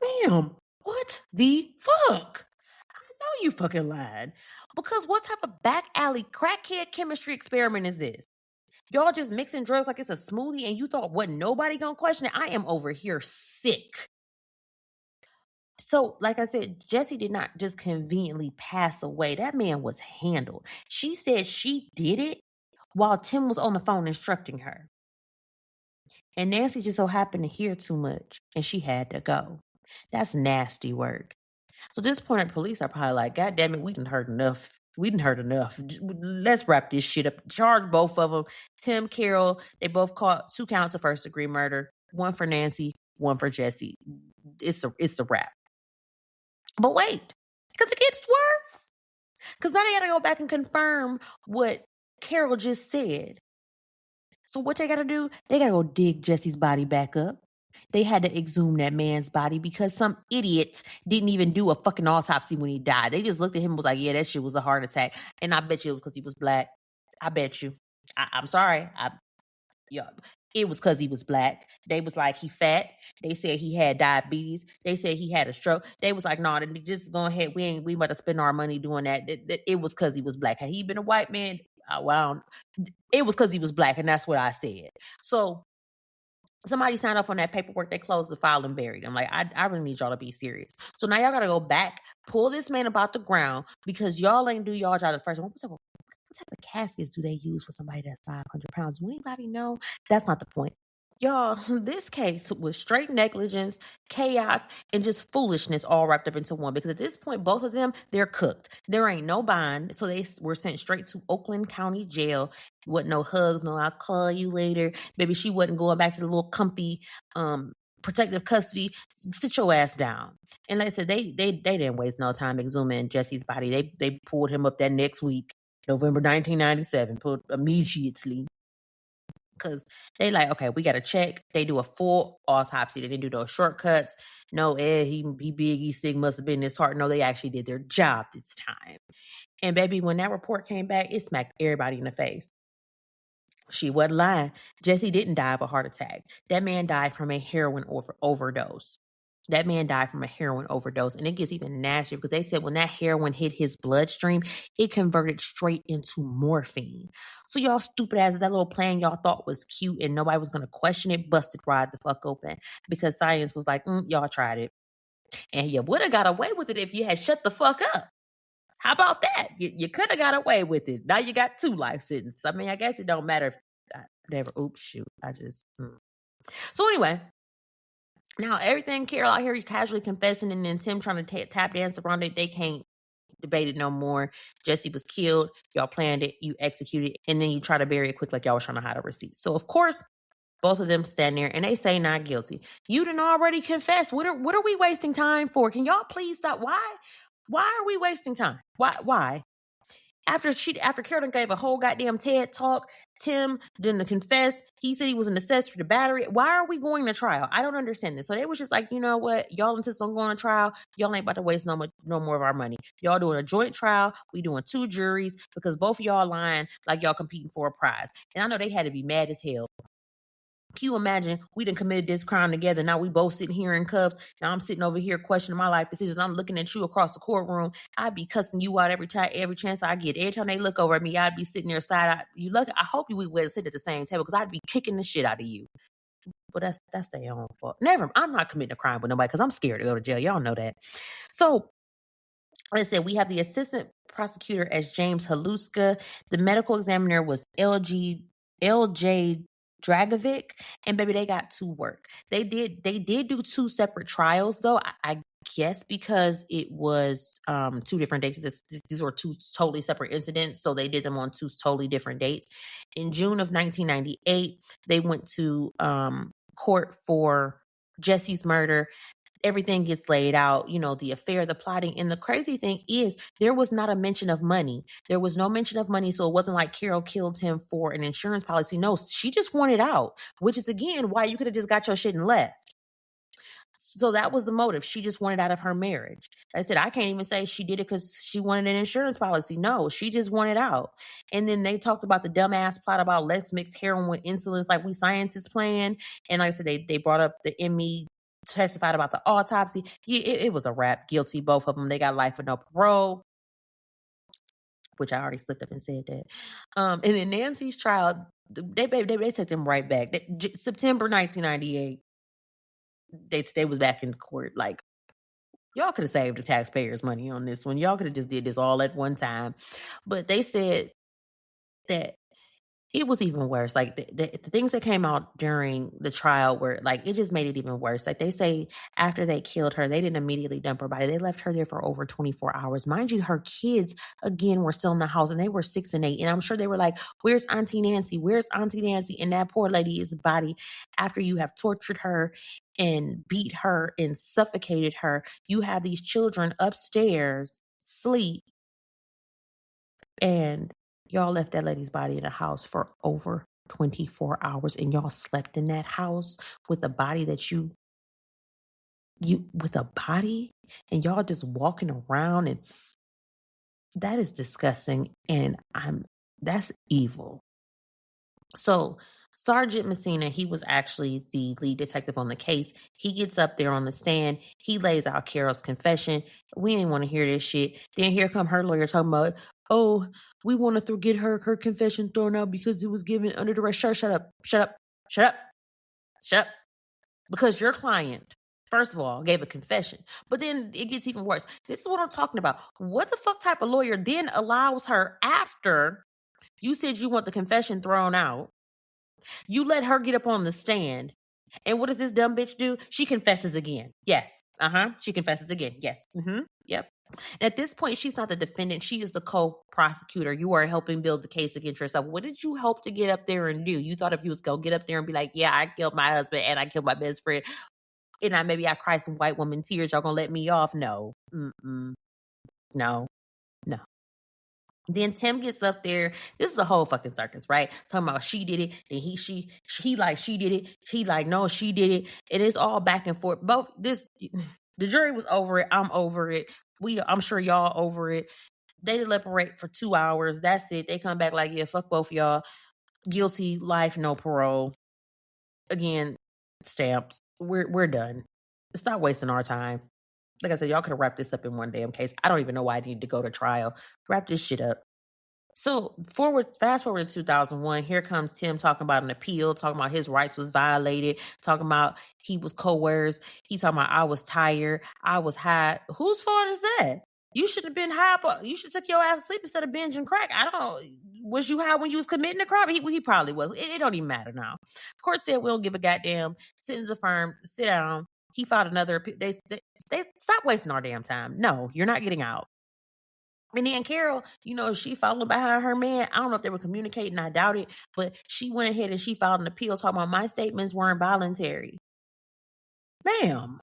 Ma'am, what the fuck? I know you fucking lied. Because what type of back alley crackhead chemistry experiment is this? Y'all just mixing drugs like it's a smoothie and you thought wasn't nobody gonna question it? I am over here sick. So, like I said, Jesse did not just conveniently pass away. That man was handled. She said she did it while Tim was on the phone instructing her. And Nancy just so happened to hear too much and she had to go. That's nasty work. So at this point, the police are probably like, God damn it, we done heard enough. Let's wrap this shit up. Charge both of them. Tim, Carol, they both caught 2 counts of first-degree murder. 1 for Nancy, 1 for Jesse. It's a wrap. But wait, because it gets worse. Because now they got to go back and confirm what Carol just said. So what they got to do, they got to go dig Jesse's body back up. They had to exhume that man's body because some idiot didn't even do a fucking autopsy when he died. They just looked at him and was like, yeah, that shit was a heart attack. And I bet you it was because he was black. I bet you. I'm sorry. It was because he was black. They was like, he fat. They said he had diabetes. They said he had a stroke. They was like, no, just go ahead. We about to spend our money doing that. It was because he was black. Had he been a white man, it was because he was black, and that's what I said. So somebody signed off on that paperwork. They closed the file and buried him. Like, I really need y'all to be serious. So now y'all got to go back, pull this man about the ground because y'all ain't do y'all job the first one. What type of caskets do they use for somebody that's 500 pounds? Do anybody know? That's not the point. Y'all, this case was straight negligence, chaos, and just foolishness all wrapped up into one. Because at this point, both of them, they're cooked. There ain't no bond. So they were sent straight to Oakland County Jail. Wasn't no hugs, no I'll call you later. Maybe she wasn't going back to the little comfy protective custody. Sit your ass down. And like I said, they didn't waste no time exhuming Jesse's body. They pulled him up that next week, November 1997, pulled immediately. Because they like, okay, we got to check. They do a full autopsy. They didn't do those shortcuts. No, he big, he sick, must have been his heart. No, they actually did their job this time. And baby, when that report came back, it smacked everybody in the face. She wasn't lying. Jesse didn't die of a heart attack. That man died from a heroin overdose. That man died from a heroin overdose. And it gets even nastier because they said when that heroin hit his bloodstream, it converted straight into morphine. So y'all stupid ass, that little plan y'all thought was cute and nobody was going to question it, busted wide the fuck open because science was like, y'all tried it. And you would have got away with it if you had shut the fuck up. How about that? You could have got away with it. Now you got 2 life sentences. I mean, I guess it don't matter if I never, So anyway, now everything Carol out here casually confessing and then Tim trying to tap dance around it, they can't debate it no more. Jesse was killed. Y'all planned it. You executed it. And then you try to bury it quick like y'all was trying to hide a receipt. So of course, both of them stand there and they say not guilty. You didn't already confess. What are we wasting time for? Can y'all please stop? Why are we wasting time? Why? After Carolyn gave a whole goddamn TED talk, Tim didn't confess. He said he was an accessory to battery. Why are we going to trial? I don't understand this. So they was just like, you know what? Y'all insist on going to trial. Y'all ain't about to waste no more of our money. Y'all doing a joint trial. We doing 2 juries because both of y'all lying like y'all competing for a prize. And I know they had to be mad as hell. Can you imagine we done committed this crime together? Now we both sitting here in cuffs. Now I'm sitting over here questioning my life decisions. I'm looking at you across the courtroom. I'd be cussing you out every chance I get. Every time they look over at me, I'd be sitting there side eye. I hope we would sit at the same table because I'd be kicking the shit out of you. But that's their own fault. I'm not committing a crime with nobody because I'm scared to go to jail. Y'all know that. So like I said, we have the assistant prosecutor as James Haluska. The medical examiner was LJ Dragovic, and baby, they got to work. They did do two separate trials though. I guess because it was two different dates. These were two totally separate incidents, so they did them on two totally different dates. In June of 1998, they went to court for Jesse's murder. Everything gets laid out, the affair, the plotting. And the crazy thing is, there was not a mention of money. There was no mention of money. So it wasn't like Carol killed him for an insurance policy. No, she just wanted out, which is, again, why you could have just got your shit and left. So that was the motive. She just wanted out of her marriage. I said, I can't even say she did it because she wanted an insurance policy. No, she just wanted out. And then they talked about the dumbass plot about let's mix heroin with insulin like we scientists plan. And like I said, they brought up the ME, testified about the autopsy. Yeah, it was a wrap. Guilty, both of them. They got life with no parole, which I already slipped up and said that. And then Nancy's trial, they took them right back. September 1998. They was back in court. Like, y'all could have saved the taxpayers money on this one. Y'all could have just did this all at one time. But they said that it was even worse. Like the things that came out during the trial were like, it just made it even worse. Like they say after they killed her, they didn't immediately dump her body. They left her there for over 24 hours. Mind you, her kids, again, were still in the house and they were 6 and 8. And I'm sure they were like, where's Auntie Nancy? Where's Auntie Nancy? And that poor lady's body, after you have tortured her and beat her and suffocated her, you have these children upstairs sleep, and y'all left that lady's body in the house for over 24 hours, and y'all slept in that house with a body that you with a body, and y'all just walking around, and that is disgusting. And that's evil. So Sergeant Messina, he was actually the lead detective on the case. He gets up there on the stand. He lays out Carol's confession. We ain't want to hear this shit. Then here come her lawyer talking about, oh, we want to get her confession thrown out because it was given under duress. Shut up. Because your client, first of all, gave a confession. But then it gets even worse. This is what I'm talking about. What the fuck type of lawyer then allows her, after you said you want the confession thrown out, you let her get up on the stand, and what does this dumb bitch do? She confesses again. Yes. She confesses again. Yes. Yep. And at this point, she's not the defendant. She is the co-prosecutor. You are helping build the case against yourself. What did you hope to get up there and do? You thought if you was going to get up there and be like, yeah, I killed my husband and I killed my best friend, and maybe I cried some white woman tears, y'all going to let me off? No. No. Then Tim gets up there. This is a whole fucking circus, right? Talking about she did it. Then he like she did it. He like, no, she did it. And it's all back and forth. The jury was over it. I'm over it. I'm sure y'all over it. They deliberate for 2 hours. That's it. They come back like, yeah, fuck both y'all. Guilty, life, no parole. Again, stamped. We're done. Stop wasting our time. Like I said, y'all could have wrapped this up in one damn case. I don't even know why I need to go to trial. Wrap this shit up. So fast forward to 2001, here comes Tim talking about an appeal, talking about his rights was violated, talking about he was coerced. He talking about I was tired, I was high. Whose fault is that? You should have been high. You should have took your ass to sleep instead of binging crack. Was you high when you was committing the crime? He probably was. It don't even matter now. Court said we don't give a goddamn. Sentence affirmed. Sit down. He filed another appeal. They stop wasting our damn time. No, you're not getting out. And then Carol, she following behind her man. I don't know if they were communicating. I doubt it. But she went ahead and she filed an appeal talking about my statements weren't voluntary. Ma'am,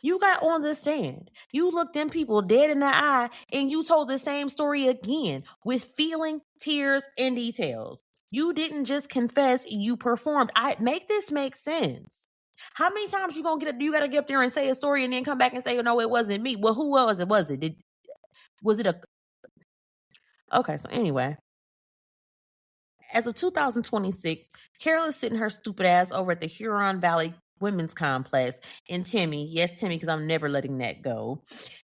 you got on the stand. You looked them people dead in the eye and you told the same story again with feeling, tears, and details. You didn't just confess, you performed. Make this make sense. How many times you got to get up there and say a story and then come back and say, oh, no, it wasn't me? Well, who was it? Was it a... Okay, so anyway, as of 2026, Carol is sitting her stupid ass over at the Huron Valley Women's Complex, and Timmy, yes, Timmy, because I'm never letting that go,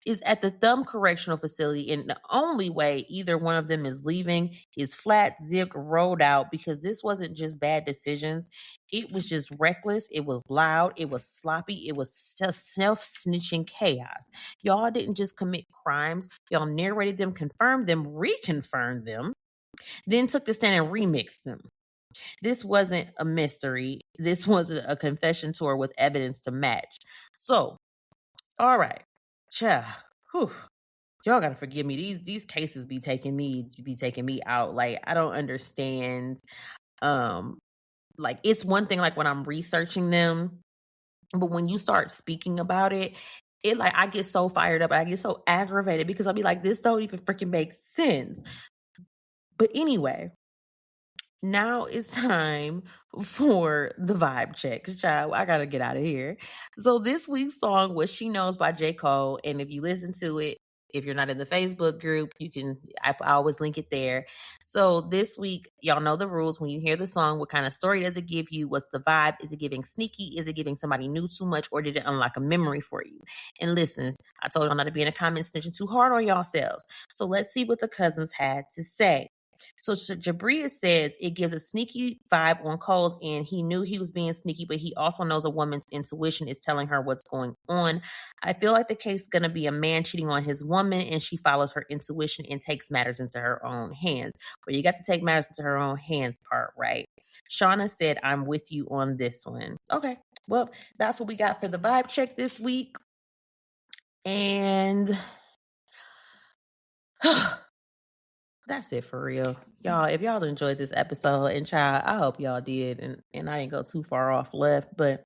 is at the Thumb Correctional Facility, and the only way either one of them is leaving is flat, zipped, rolled out, because this wasn't just bad decisions. It was just reckless. It was loud. It was sloppy. It was self-snitching chaos. Y'all didn't just commit crimes. Y'all narrated them, confirmed them, reconfirmed them, then took the stand and remixed them. This wasn't a mystery. This was a confession tour with evidence to match. So, all right. Child. Whew. Y'all gotta forgive me. These cases be taking me out. Like, I don't understand. Um, like, it's one thing like when I'm researching them, but when you start speaking about it, like I get so fired up, I get so aggravated because I'll be like, this don't even freaking make sense. But anyway, now it's time for the vibe check. Child, I gotta get out of here. So this week's song was She Knows by J. Cole. And if you listen to it, if you're not in the Facebook group, I always link it there. So this week, y'all know the rules. When you hear the song, what kind of story does it give you? What's the vibe? Is it giving sneaky? Is it giving somebody new too much? Or did it unlock a memory for you? And listen, I told y'all not to be in the comments snitching too hard on yourselves. So let's see what the cousins had to say. So Jabria says it gives a sneaky vibe on Cole's end. He knew he was being sneaky, but he also knows a woman's intuition is telling her what's going on. I feel like the case is going to be a man cheating on his woman, and she follows her intuition and takes matters into her own hands. Well, you got to take matters into her own hands part, right? Shauna said, I'm with you on this one. Okay, well, that's what we got for the vibe check this week. And that's it for real. Y'all, if y'all enjoyed this episode, and child, I hope y'all did, and I didn't go too far off left, but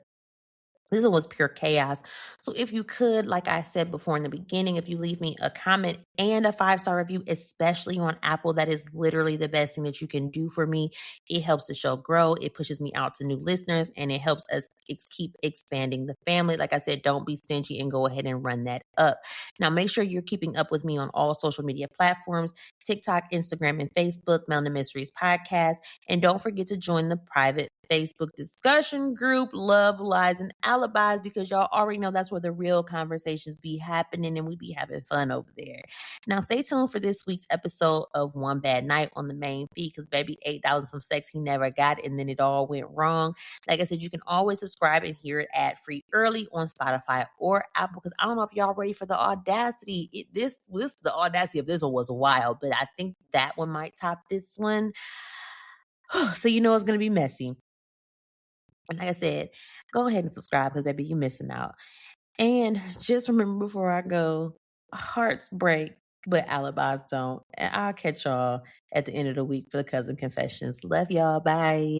this one was pure chaos. So if you could, like I said before in the beginning, if you leave me a comment and a 5-star review, especially on Apple, that is literally the best thing that you can do for me. It helps the show grow. It pushes me out to new listeners, and it helps us keep expanding the family. Like I said, don't be stingy and go ahead and run that up. Now, make sure you're keeping up with me on all social media platforms, TikTok, Instagram, and Facebook, Melanin Mysteries Podcast. And don't forget to join the private Facebook discussion group, Love, Lies, and Alibis, because y'all already know that's where the real conversations be happening and we be having fun over there. Now, stay tuned for this week's episode of One Bad Night on the main feed, because baby, $8 some sex he never got, and then it all went wrong. Like I said, you can always subscribe and hear it ad-free early on Spotify or Apple, because I don't know if y'all ready for the audacity. The audacity of this one was wild, but I think that one might top this one. So you know it's going to be messy. And like I said, go ahead and subscribe, because baby, you're missing out. And just remember before I go, hearts break, but alibis don't. And I'll catch y'all at the end of the week for the cousin confessions. Love y'all. Bye.